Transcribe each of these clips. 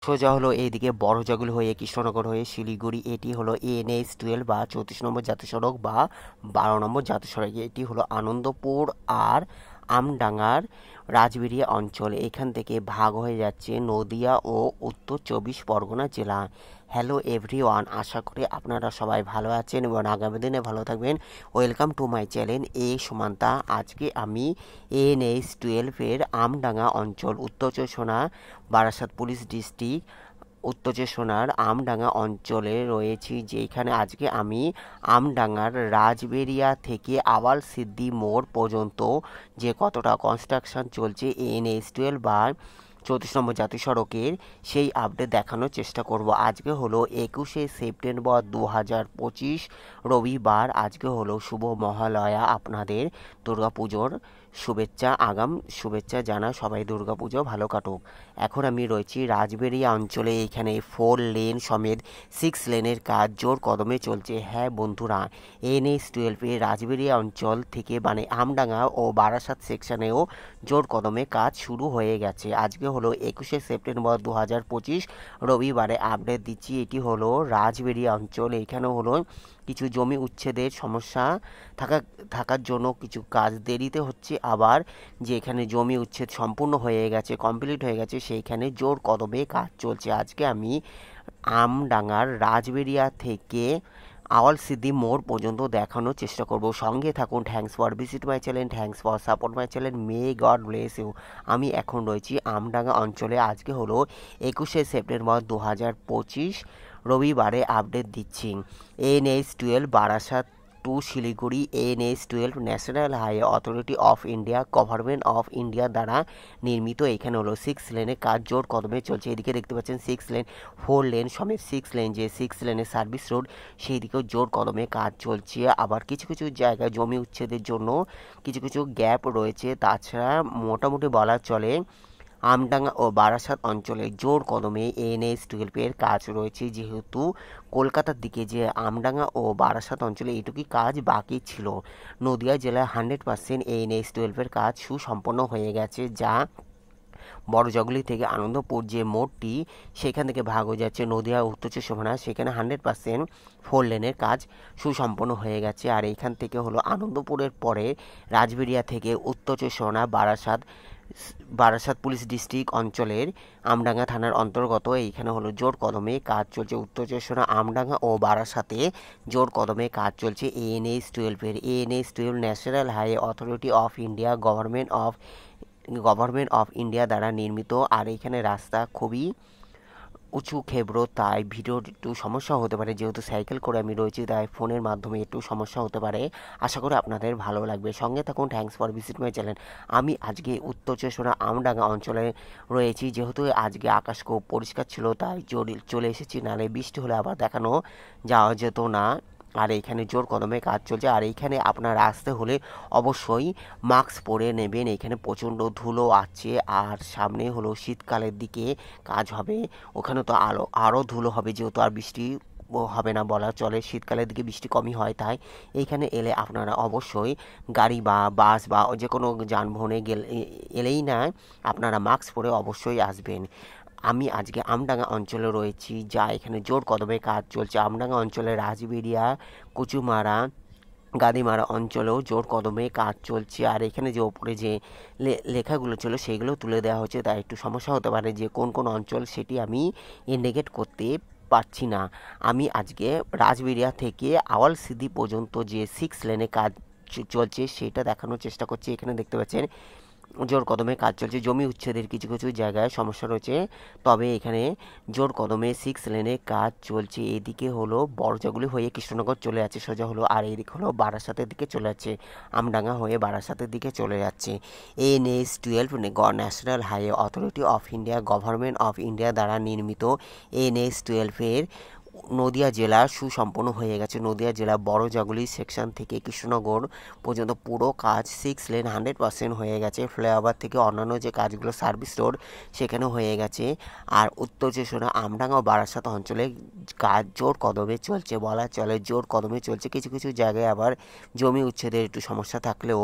সোজা হলো এইদিকে বড়জাগুল হয়ে কৃষ্ণনগর হয়ে শিলিগুড়ি। এটি হলো NH-12 বা 34 নম্বর জাতীয় সড়ক বা 12 নম্বর জাতীয় সড়ক। এটি হলো আনন্দপুর আর আমডাঙ্গার রাজবেরিয়া অঞ্চল। এখান থেকে ভাগ হয়ে যাচ্ছে নদিয়া ও উত্তর 24 পরগনা জেলা। হ্যালো এভরিওয়ান, আশা করি আপনারা সবাই ভালো আছেন এবং আগামী দিনে ভালো থাকবেন। Welcome to my channel Sumanta. আজকে আমি NH-12 এর আমডাঙ্গা অঞ্চল, উত্তর চব্বিশ পরগনা, বারাসাত পুলিশ ডিস্ট্রিক্ট, উত্তর চব্বিশ পরগনার আমডাঙ্গা অঞ্চলে রয়েছি। যেখানে আজকে আমি আমডাঙ্গার রাজবেরিয়া থেকে আওয়াল সিদ্দি মোড় পর্যন্ত যে কতটা কনস্ট্রাকশন চলছে NH-12 বা 34 নম্বর জাতীয় সড়কের, সেই আপডেট দেখানোর চেষ্টা করব। আজকে হলো 21শে সেপ্টেম্বর 2025 রবিবার। আজকে হলো শুভ মহালয়া। আপনাদের দুর্গাপুজোর শুভেচ্ছা, আগাম শুভেচ্ছা জানা সবাই। দুর্গাপুজো ভালো কাটুক। এখন আমি রয়েছি রাজবেরিয়া অঞ্চলে। এখানে 4 লেন সমেত 6 লেনের কাজ জোর কদমে চলছে। হ্যাঁ বন্ধুরা, NH-12 এর রাজবেরিয়া অঞ্চল থেকে মানে আমডাঙ্গা ও বারাসাত সেকশনেও জোর কদমে কাজ শুরু হয়ে গেছে। আজকে হলো 21শে সেপ্টেম্বর 2025 রবিবারে আপডেট দিচ্ছি। এটি হলো রাজবেরিয়া অঞ্চল। এখানে হলো কিছু জমি উচ্ছেদের সমস্যা থাকার জন্য কিছু কাজ দেরিতে হচ্ছে, আবার যেখানে জমি উচ্ছেদ সম্পূর্ণ হয়ে গেছে, কমপ্লিট হয়ে গেছে, সেইখানে জোর কদমে কাজ চলছে। আজকে আমি আমডাঙ্গার রাজবেরিয়া থেকে আওয়াল সিদ্দি মোড় পর্যন্ত দেখানোর চেষ্টা করব। সঙ্গে থাকুন। Thanks for visit my channel, thanks for support my channel, may god bless you. আমি এখন রয়েছি আমডাঙ্গা অঞ্চলে। আজকে হলো 21শে সেপ্টেম্বর 2025 রবিবারে আপডেট দিচ্ছি। NH-12 Barasat to Siliguri, NH-12 national highway authority of India, government of India দ্বারা নির্মিত। এখানে হলো 6 লেনে কাজ জোর কদমে চলছে। এদিকে দেখতে পাচ্ছেন 6 লেন, 4 লেন সমেত 6 লেন, যে 6 লেনের সার্ভিস রোড, সেই দিকেও জোর কদমে কাজ চলছে। আবার কিছু কিছু জায়গায় জমি উচ্ছেদের জন্য কিছু কিছু গ্যাপ রয়েছে। তাছাড়া মোটামুটি বলা চলে আমডাঙ্গা ও বারাসাত অঞ্চলে জোর কদমে NH-12 এর কাজ রয়েছে। যেহেতু কলকাতার দিকে যে আমডাঙ্গা ও বারাসাত অঞ্চলে এইটুকুই কাজ বাকি ছিল। নদিয়া জেলায় 100% NH-12 এর কাজ সুসম্পন্ন হয়ে গেছে, যা বড়জগলি থেকে আনন্দপুর যে মোড়টি, সেখান থেকে ভাগ হয়ে যাচ্ছে নদিয়া উত্তর চব্বিশ পরগনা, সেখানে 100% 4 লেনের কাজ সুসম্পন্ন হয়ে গেছে। আর এইখান থেকে হলো আনন্দপুরের পরে রাজবেরিয়া থেকে উত্তর চব্বিশ পরগনা বারাসাত পুলিশ ডিস্ট্রিক্ট অঞ্চলের আমডাঙ্গা থানার অন্তর্গত। এইখানে হলো জোর কদমে কাজ চলছে। উত্তর চব্বিশ পরগনা আমডাঙ্গা ও বারাসাতে জোর কদমে কাজ চলছে NH-12 এর। NH-12 national highway authority of India, government of India দ্বারা নির্মিত। আর এখানে রাস্তা খুবই উঁচু খেবড়ো, তাই ভিডিওর একটু সমস্যা হতে পারে। যেহেতু সাইকেল করে আমি রয়েছি, তাই ফোনের মাধ্যমে একটু সমস্যা হতে পারে। আশা করি আপনাদের ভালো লাগবে। সঙ্গে থাকুন। Thanks for visit my channel. আমি আজকে উত্তর চব্বিশ পরগনা আমডাঙ্গা অঞ্চলে রয়েছি। যেহেতু আজকে আকাশ খুব পরিষ্কার ছিল, তাই চলে এসেছি। নাহলে বৃষ্টি হলে আবার দেখানো যাওয়া যেত না। আর এইখানে জোর কদমে কাজ চলছে। আর এইখানে আপনার আসতে হলে অবশ্যই মাস্ক পরে নেবেন। এখানে প্রচণ্ড ধুলো আছে। আর সামনে হলো শীতকালের দিকে কাজ হবে, ওখানে তো আরও ধুলো হবে। যেহেতু আর বৃষ্টি হবে না বলা চলে, শীতকালের দিকে বৃষ্টি কমই হয়, তাই এইখানে এলে আপনারা অবশ্যই গাড়ি বা বাস বা যে কোনো যানবাহনে এলেই না, আপনারা মাস্ক পরে অবশ্যই আসবেন। আমি আজকে আমডাঙ্গা অঞ্চলে রয়েছি, যা এখানে জোর কদমে কাজ চলছে। আমডাঙ্গা অঞ্চলে রাজবেরিয়া, কচুমারা, গাদিমারা অঞ্চলেও জোর কদমে কাজ চলছে। আর এখানে যে ওপরে যে লেখাগুলো ছিল, সেগুলো তুলে দেওয়া হচ্ছে, তাই একটু সমস্যা হতে পারে যে কোন কোন অঞ্চল, সেটি আমি ইন্ডিকেট করতে পারছি না। আমি আজকে রাজবেরিয়া থেকে আওয়াল সিদ্দি পর্যন্ত যে 6 লেনে কাজ চলছে, সেটা দেখানোর চেষ্টা করছি। এখানে দেখতে পাচ্ছেন জোর কদমে কাজ চলছে। জমি উচ্ছেদের কিছু কিছু জায়গায় সমস্যা রয়েছে, তবে এখানে জোর কদমে 6 লেনে কাজ চলছে। এদিকে হলো বড়জগুলি হয়ে কৃষ্ণনগর চলে যাচ্ছে সোজা হলো, আর এদিকে হলো বারাসাতের দিকে চলে যাচ্ছে, আমডাঙ্গা হয়ে বারাসাতের দিকে চলে যাচ্ছে। NH-12 national highway authority of India, government of India দ্বারা নির্মিত NH-12 এর নদিয়া জেলা সুসম্পন্ন হয়ে গেছে। নদিয়া জেলা বড়জাগুলি সেকশন থেকে কৃষ্ণনগর পর্যন্ত পুরো কাজ 6 লেন 100% হয়ে গেছে। ফ্লাইওভার থেকে অন্যান্য যে কাজগুলো সার্ভিস রোড সেখানেও হয়ে গেছে। আর উত্তর চব্বিশ আমডাঙ্গা ও বারাসাত অঞ্চলে কাজ জোর কদমে চলছে, বলা চলে জোর কদমে চলছে। কিছু কিছু জায়গায় আবার জমি উচ্ছেদের একটু সমস্যা থাকলেও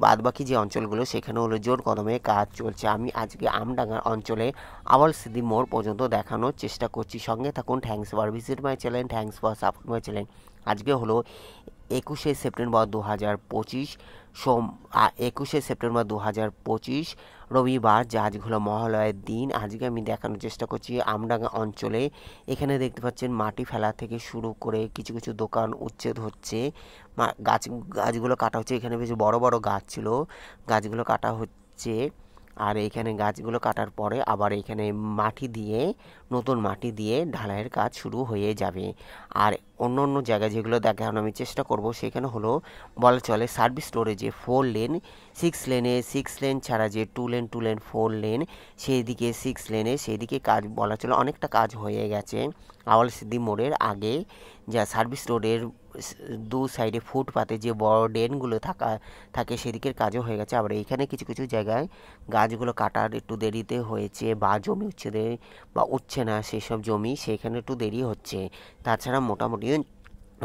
বাদবাকি যে অঞ্চলগুলো সেখানে হলো জোর কদমে কাজ চলছে। আমি আজকে আমডাঙ্গার অঞ্চলে আওয়াল সিদ্দি মোড় পর্যন্ত দেখানোর চেষ্টা করছি। সঙ্গে থাকুন। Thanks for visit my channel, thanks for support my channel. আজকে হলো 21শে সেপ্টেম্বর 2025 21শে সেপ্টেম্বর 2025 রবিবার, যা আজকে হলো মহালয়ের দিন। আজকে আমি দেখানোর চেষ্টা করছি আমডাঙ্গা অঞ্চলে। এখানে দেখতে পাচ্ছেন মাটি ফেলা থেকে শুরু করে কিছু কিছু দোকান উচ্ছেদ হচ্ছে, গাছগুলো কাটা হচ্ছে। এখানে বেশ বড় বড় গাছ ছিল, গাছগুলো কাটা হচ্ছে। আর এখানে গাছগুলো কাটার পরে আবার এখানে নতুন মাটি দিয়ে ঢালাইয়ের কাজ শুরু হয়ে যাবে। আর অন্য অন্য জায়গায় যেগুলো দেখানো আমি চেষ্টা করব, সেখানে হলো বলা চলে সার্ভিস রোডে যে 4 লেন 6 লেন ছাড়া যে 2 লেন 4 লেন সেই দিকে 6 লেনে সেই দিকে কাজ বলা চলে অনেকটা কাজ হয়ে গেছে। আওয়াল সিদ্দি মোড়ের আগে যা সার্ভিস রোডের দু সাইডে ফুটপাতে যে বড় ড্রেনগুলো থাকে সেদিকের কাজও হয়ে গেছে। আবার এইখানে কিছু কিছু জায়গায় গাছগুলো কাটার একটু দেরিতে হয়েছে, বা জমি উচ্ছেদে বা উঠছে না সেসব জমি, সেখানে একটু দেরি হচ্ছে। তাছাড়া মোটামুটি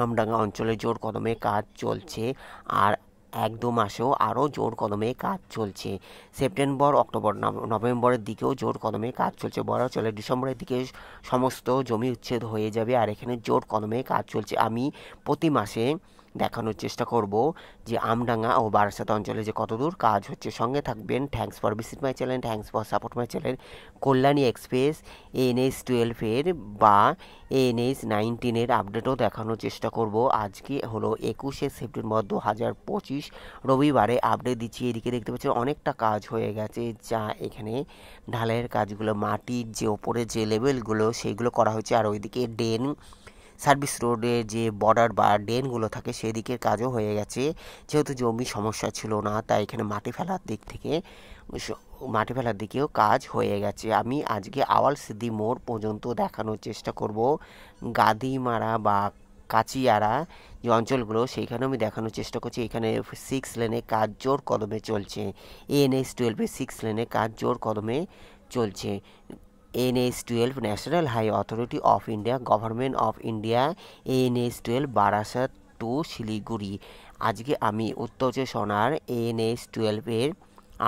আমডাঙ্গা অঞ্চলে জোর কদমে কাজ চলছে। আর 1-2 মাসেও আরও জোর কদমে কাজ চলছে। সেপ্টেম্বর, অক্টোবর, নভেম্বরের দিকেও জোর কদমে কাজ চলছে। বলা চলে ডিসেম্বরের দিকে সমস্ত জমি উচ্ছেদ হয়ে যাবে। আর এখানে জোর কদমে কাজ চলছে। আমি প্রতি মাসে দেখানোর চেষ্টা করব যে আমডাঙ্গা ও বারাসাত অঞ্চলে যে কতদূর কাজ হচ্ছে। সঙ্গে থাকবেন। Thanks for visit my channel, thanks for support my channel. Kalyani express NH-12 বা NH-19 আপডেটও দেখানোর চেষ্টা করব। আজকে হলো 21শে সেপ্টেম্বর 2025 রবিবারে আপডেট দিচ্ছি। এদিকে দেখতে পাচ্ছেন অনেকটা কাজ হয়ে গেছে, যা এখানে ঢালাইয়ের কাজগুলো, মাটির যে ওপরে যে লেভেলগুলো সেইগুলো করা হয়েছে। আর ওইদিকে সার্ভিস রোডে যে বর্ডার বা ড্রেনগুলো থাকে সেদিকের কাজও হয়ে গেছে। যেহেতু জমি সমস্যা ছিল না, তাই এখানে মাটি ফেলার দিকেও কাজ হয়ে গেছে। আমি আজকে আওয়াল সিদ্দি মোড় পর্যন্ত দেখানোর চেষ্টা করব। গাদিমারা বা কাচিয়ারা যে অঞ্চলগুলো সেইখানেও আমি দেখানোর চেষ্টা করছি। এখানে 6 লেনে কাজ জোর কদমে চলছে। NH-12 6 লেনে কাজ জোর কদমে চলছে। NH-12 national high authority of India, government of India, NH-12 Barasat to Siliguri. আজকে আমি উত্তর চব্বিশ পরগনার NH-12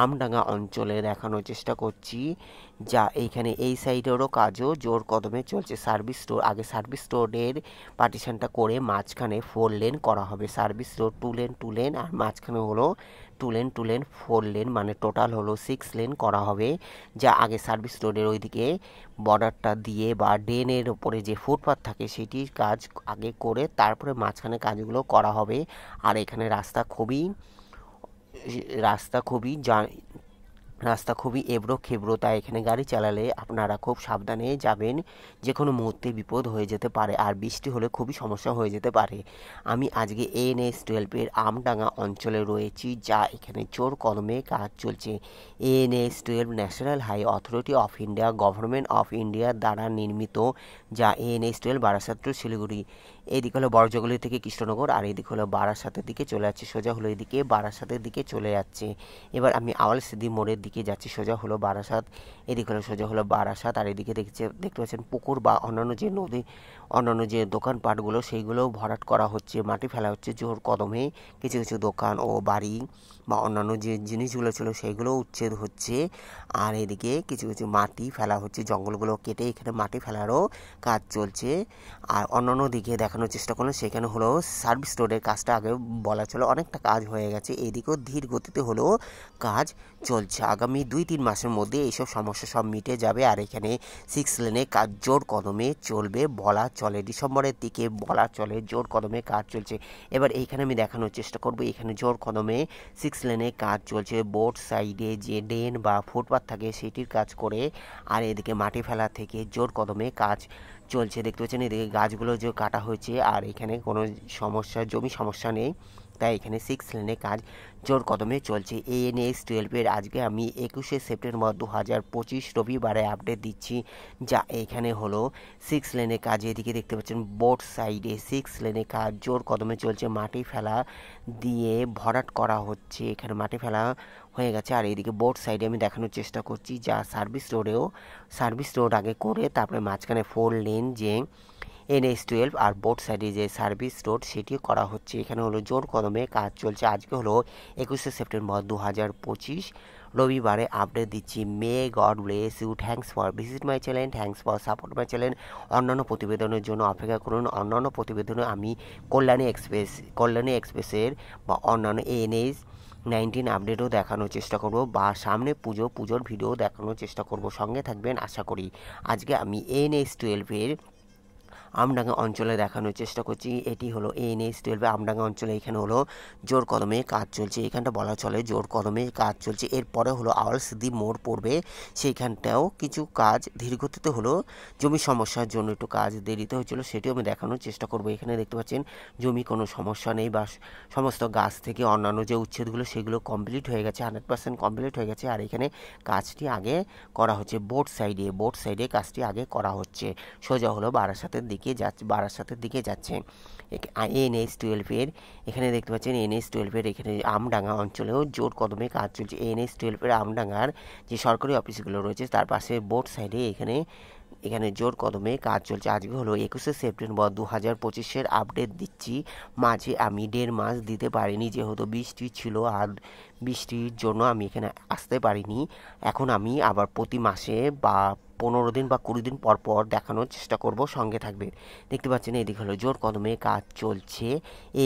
আমডাঙ্গা অঞ্চলে দেখানোর চেষ্টা করছি, যা এইখানে এই সাইডেরও কাজও জোর কদমে চলছে। আগে সার্ভিস রোডের পার্টিশনটা করে মাঝখানে 4 লেন করা হবে। সার্ভিস রোড 2 লেন আর মাঝখানে হলো 2 লেন 4 লেন, মানে টোটাল হলো 6 লেন করা হবে। যা আগে সার্ভিস রোডের ওইদিকে বর্ডারটা দিয়ে বা ড্রেনের ওপরে যে ফুটপাথ থাকে সেটির কাজ আগে করে তারপরে মাঝখানে কাজগুলো করা হবে। আর এখানে রাস্তা খুবই এবড়ো খেবড়ো, তাই এখানে গাড়ি চালালে আপনারা খুব সাবধানে যাবেন। যে কোনো মুহূর্তে বিপদ হয়ে যেতে পারে, আর বৃষ্টি হলে খুবই সমস্যা হয়ে যেতে পারে। আমি আজকে NH-12 আমডাঙ্গা অঞ্চলে রয়েছি, যা এখানে জোর কদমে কাজ চলছে। NH-12 national high authority of India, government of India দ্বারা নির্মিত, যা NH-12 বারাসাত টু শিলিগুড়ি। এইদিকে হলো বড়জগলি থেকে কৃষ্ণনগর, আর এইদিকে হলো বারাসাতের দিকে চলে যাচ্ছে। সোজা হলো এদিকে বারাসাতের দিকে চলে যাচ্ছে। এবার আমি আওয়াল সিদ্দি মোড়ের দিকে যাচ্ছি। সোজা হলো বারাসাত, এদিকে হলো সোজা হলো বারাসাত। আর এদিকে দেখতে পাচ্ছেন পুকুর বা অন্যান্য যে দোকানপাটগুলো সেইগুলোও ভরাট করা হচ্ছে, মাটি ফেলা হচ্ছে জোর কদমে। কিছু কিছু দোকান ও বাড়ি বা অন্যান্য যে জিনিসগুলো ছিল সেইগুলো উচ্ছেদ হচ্ছে। আর এদিকে কিছু কিছু মাটি ফেলা হচ্ছে, জঙ্গলগুলো কেটে এখানে মাটি ফেলারও কাজ চলছে। আর অন্যান্য দিকে দেখানোর চেষ্টা করলাম, সেখানে হলো সার্ভিস রোডের কাজটা আগে বলা চলে অনেকটা কাজ হয়ে গেছে। এইদিকেও ধীর গতিতে হলেও কাজ চলছে। আগামী 2-3 মাসের মধ্যে এইসব সমস্যা সব মিটে যাবে। আর এখানে 6 লেনে কাজ জোর কদমে চলবে বলা চলে। ডিসেম্বরের দিকে বলা চলে জোর কদমে কাজ চলছে। এবার এইখানে আমি দেখানোর চেষ্টা করব, এখানে জোর কদমে 6 লেনে কাজ চলছে। বোর্ড সাইডে যে ড্রেন বা ফুটপাথ থাকে সেটির কাজ করে, আর এদিকে মাটি ফেলা থেকে জোর কদমে কাজ চলছে। দেখতে পাচ্ছেন এদিকে গাছগুলো যে কাটা হয়েছে, আর এখানে কোনো জমি সমস্যা নেই। তাই এখানে 6 লেনে কাজ জোর কদমে চলছে। NH-12 আজকে আমি 21শে সেপ্টেম্বর 2025 রবিবারে আপডেট দিচ্ছি, যা এখানে হলো 6 লেনে কাজ। এদিকে দেখতে পাচ্ছেন বোর্ড সাইডে 6 লেনে কাজ জোর কদমে চলছে। মাটি ফেলা দিয়ে ভরাট করা হচ্ছে, এখানে মাটি ফেলা হয়ে গেছে। আর এইদিকে বোর্ড সাইডে আমি দেখানোর চেষ্টা করছি, যা সার্ভিস রোড আগে করে তারপরে মাঝখানে 4 লেন যে NH-12 আর বোর্ড সাইডে যে সার্ভিস রোড সেটিও করা হচ্ছে। এখানে হলো জোর কদমে কাজ চলছে। আজকে হলো 21শে সেপ্টেম্বর 2025 রবিবারে আপডেট দিচ্ছি। May god bless you. Thanks for visit my channel, thanks for support my channel. অন্যান্য প্রতিবেদনের জন্য অপেক্ষা করুন। অন্যান্য প্রতিবেদনে আমি কল্যাণী এক্সপ্রেসের বা অন্যান্য NH-19 আপডেটও দেখানোর চেষ্টা করব, বা সামনে পুজোর ভিডিও দেখানোর চেষ্টা করব। সঙ্গে থাকবেন আশা করি। আজকে আমি NH-12 আমডাঙ্গা অঞ্চলে দেখানোর চেষ্টা করছি। এটি হলো NH-12 আমডাঙ্গা অঞ্চলে। এখানে হলো জোর কদমে কাজ চলছে, এখানটা বলা চলে জোর কদমে কাজ চলছে। এরপরে হলো আওয়াল সিদ্দি মোড় পড়বে, সেইখানটাও কিছু কাজ ধীরগতিতে হলো। জমি সমস্যার জন্য একটু কাজ দেরিতে হয়েছিল, সেটিও আমি দেখানোর চেষ্টা করব। এখানে দেখতে পাচ্ছেন জমি কোনো সমস্যা নেই, বা সমস্ত গাছ থেকে অন্যান্য যে উচ্ছেদগুলো সেগুলো কমপ্লিট হয়ে গেছে, 100% কমপ্লিট হয়ে গেছে। আর এখানে কাজটি আগে করা হচ্ছে বোর্ড সাইডে কাজটি আগে করা হচ্ছে। সোজা হলো বারাসাতের দিকে যাচ্ছে NH-12 এখানে দেখতে পাচ্ছেন NH-12 এখানে আমডাঙ্গা অঞ্চলেও জোর কদমে কাজ চলছে। NH-12 আমডাঙ্গার যে সরকারি অফিসগুলো রয়েছে তার পাশে বোর্ড সাইডে এখানে জোর কদমে কাজ চলছে। আজকে হলো 21শে সেপ্টেম্বর 2025 আপডেট দিচ্ছি। মাঝে আমি 1.5 মাস দিতে পারিনি, যেহেতু বৃষ্টি ছিল, আর বৃষ্টির জন্য আমি এখানে আসতে পারিনি। এখন আমি আবার প্রতি মাসে বা 15 দিন বা 20 দিন পর পর দেখানোর চেষ্টা করব, সঙ্গে থাকবে। দেখতে পাচ্ছেন এদিকে হলো জোর কদমে কাজ চলছে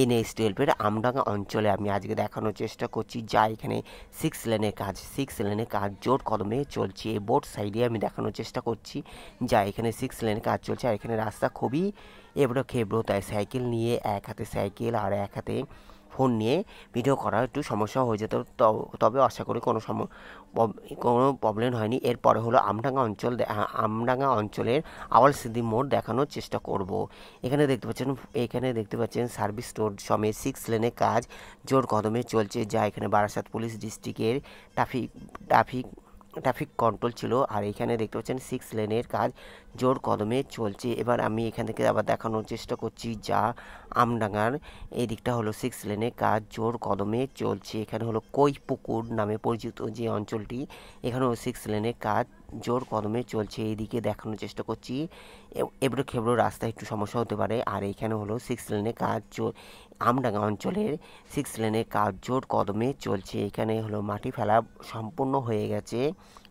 NH-12 আমডাঙ্গা অঞ্চলে। আমি আজকে দেখানোর চেষ্টা করছি, যা এখানে 6 লেনে কাজ জোর কদমে চলছে। বোর্ড সাইডে আমি দেখানোর চেষ্টা করছি, যা এখানে 6 লেনে কাজ চলছে। আর এখানে রাস্তা খুবই এবড়ো খেবড়ো, তাই সাইকেল নিয়ে এক হাতে সাইকেল আর এক হাতে ফোন নিয়ে ভিডিও করা একটু সমস্যা হয়ে যেত, তবে আশা করি কোনো প্রবলেম হয়নি। এরপরে হলো আমডাঙ্গা অঞ্চলের আওয়াল সিদ্দি মোড় দেখানোর চেষ্টা করব। এখানে দেখতে পাচ্ছেন সার্ভিস রোড সমেত 6 লেনে কাজ জোর কদমে চলছে, যা এখানে বারাসাত পুলিশ ডিস্ট্রিক্টের ট্রাফিক কন্ট্রোল ছিল। আর এখানে দেখতে পাচ্ছেন 6 লেনের কাজ জোর কদমে চলছে। এবার আমি এখান থেকে আবার দেখানোর চেষ্টা করছি, যা আমডাঙ্গার এই দিকটা হলো 6 লেনে কাজ জোর কদমে চলছে। এখানে হলো কৈপুকুর নামে পরিচিত যে অঞ্চলটি, এখানেও 6 লেনে কাজ জোর কদমে চলছে। এইদিকে দেখানোর চেষ্টা করছি, এবড়ো খেবড়ো রাস্তায় একটু সমস্যা হতে পারে। আর এখানে হলো 6 লেনে কাজ আমডাঙ্গা অঞ্চলের 6 লেনে কাজ জোর কদমে চলছে। এখানে হলো মাটি ফেলা সম্পূর্ণ হয়ে গেছে,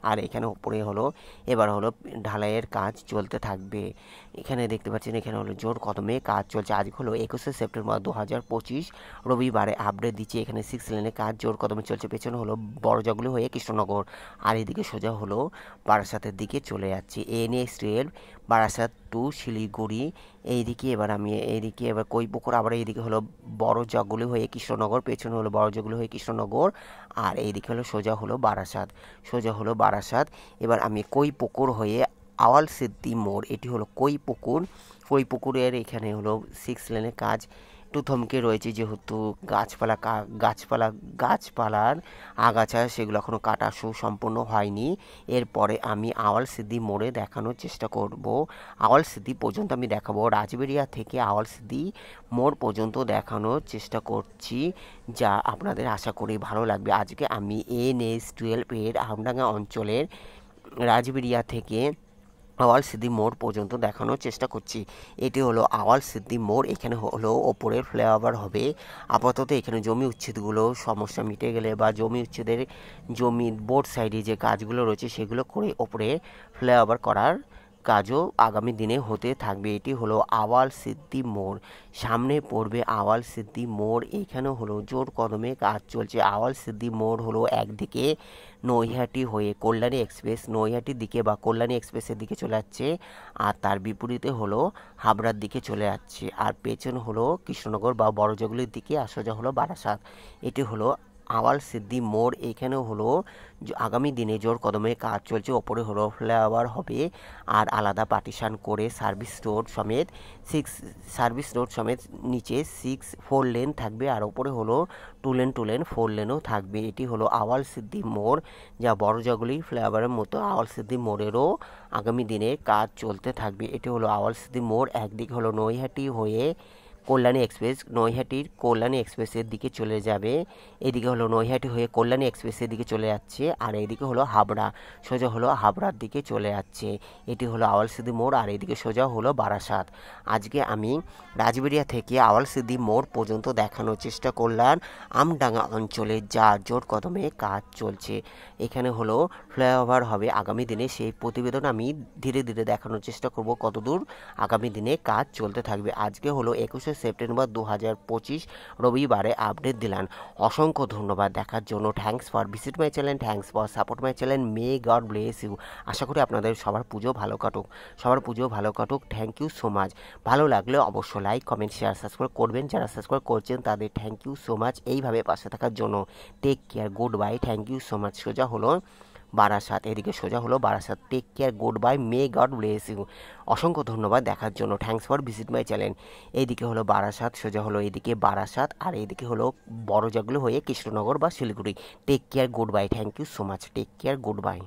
আর এখানে উপরে হলো এবার হলো ঢালাইয়ের কাজ চলতে থাকবে। এখানে দেখতে পাচ্ছেন এখানে হলো জোর কদমে কাজ চলছে। আজ হলো 21শে সেপ্টেম্বর 2025 রবিবারে আপডেট দিচ্ছি। এখানে 6 লেনে কাজ জোর কদমে চলছে। পেছনে হলো বড়জগুলি হয়ে কৃষ্ণনগর, আর এদিকে সোজা হলো বারাসাতের দিকে চলে যাচ্ছে NH-12 বারাসাত টু শিলিগুড়ি। এইদিকে এবার কৈপুকুর, আবার এইদিকে হলো বড় জগুলি হয়ে কৃষ্ণনগর, পেছনে হলো বড় জগুলি হয়ে কৃষ্ণনগর, আর এইদিকে হলো সোজা হলো বারাসাত। এবার আমি কৈপুকুর হয়ে আওয়াল সিদ্দি মোড়, এটি হলো কৈপুকুরের এখানে হলো 6 লেনে কাজ একটু থমকে রয়েছে, যেহেতু গাছপালার আগাছা সেগুলো এখনো কাটা সুসম্পূর্ণ হয়নি। এরপরে আমি আওয়াল সিদ্দি মোড়ে দেখানোর চেষ্টা করব। আওয়াল সিদ্দি পর্যন্ত আমি দেখাবো, রাজবেড়িয়া থেকে আওয়াল সিদ্দি মোড় পর্যন্ত দেখানোর চেষ্টা করছি, যা আপনাদের আশা করি ভালো লাগবে। আজকে আমি NH-12 আমডাঙ্গা অঞ্চলের রাজবেড়িয়া থেকে আওয়াল সিদ্দি মোড় পর্যন্ত দেখানোর চেষ্টা করছি। এটি হলো আওয়াল সিদ্দি মোড়। এখানে হলো ওপরের ফ্লাইওভার হবে। আপাতত এখানে জমি উচ্ছেদগুলো সমস্যা মিটে গেলে, বা জমি বোর্ড সাইডে যে কাজগুলো রয়েছে সেগুলো করে ওপরে ফ্লাইওভার করার কাজও আগামী দিনে হতে থাকবে। এটি হলো আওয়াল সিদ্দি মোড়, সামনে পড়বে আওয়াল সিদ্দি মোড়। এখানে হলো জোর কদমে কাজ চলছে। আওয়াল সিদ্দি মোড় হলো একদিকে নৈহাটি হয়ে কল্যাণী এক্সপ্রেস নৈহাটির দিকে বা কল্যাণী এক্সপ্রেসের দিকে চলে যাচ্ছে, আর তার বিপরীতে হলো হাবড়ার দিকে চলে যাচ্ছে, আর পেছন হলো কৃষ্ণনগর বা বড়জগুলির দিকে, আর সোজা হলো বারাসাত। এটি হলো আওয়াল সিদ্দি মোড়, এখানেও হলো আগামী দিনে জোর কদমে কাজ চলছে। ওপরে হলো ফ্লাইওভার হবে আর আলাদা পার্টিশন করে সার্ভিস রোড সমেত নিচে 4 লেন থাকবে আর ওপরে হলো 2 লেন 4 লেনও থাকবে। এটি হলো আওয়াল সিদ্দি মোড়, যা বড়জাগুলি ফ্লাইওভারের মতো আওয়াল সিদ্দি মোড়েরও আগামী দিনে কাজ চলতে থাকবে। এটি হলো আওয়াল সিদ্দি মোড়। একদিকে হলো নৈহাটি হয়ে কল্যাণী এক্সপ্রেস, নৈহাটির কল্যাণী এক্সপ্রেসের দিকে চলে যাবে। এদিকে হলো নৈহাটি হয়ে কল্যাণী এক্সপ্রেসের দিকে চলে যাচ্ছে আর এইদিকে হলো হাবড়া, সোজা হলো হাবড়ার দিকে চলে যাচ্ছে। এটি হলো আওয়াল সিদ্দি মোড় আর এইদিকে সোজা হলো বারাসাত। আজকে আমি রাজবেড়িয়া থেকে আওয়াল সিদ্দি মোড় পর্যন্ত দেখানোর চেষ্টা করলাম আমডাঙ্গা অঞ্চলে, যা জোর কদমে কাজ চলছে। এখানে হলো ফ্লাইওভার হবে আগামী দিনে, সেই প্রতিবেদন আমি ধীরে ধীরে দেখানোর চেষ্টা করব কতদূর আগামী দিনে কাজ চলতে থাকবে। আজকে হলো 21শে সেপ্টেম্বর 2025 রবিবারে আপডেট দিলাম। অসংখ্য ধন্যবাদ দেখার জন্য। Thanks for visit my channel, thanks for support my channel. May god bless you. আশা করি আপনাদের সবার পুজো ভালো কাটুক। Thank you so much. ভালো লাগলে অবশ্যই লাইক, কমেন্ট, শেয়ার, সাবস্ক্রাইব করবেন। যারা সাবস্ক্রাইব করছেন তাদের থ্যাংক ইউ সো মাচ এইভাবে পাশে থাকার জন্য। Take care, good bye, thank you so much. সোজা হলো বারাসাত, এদিকে সোজা হলো Barasat. Take care, good bye, may god bless you. অসংখ্য ধন্যবাদ দেখার জন্য। Thanks for visit my channel. এইদিকে হলো বারাসাত, সোজা হলো এইদিকে বারাসাত আর এইদিকে হলো বড়জাগুলো হয়ে কৃষ্ণনগর বা Siliguri. Take care, good bye, thank you so much. Take care, good by.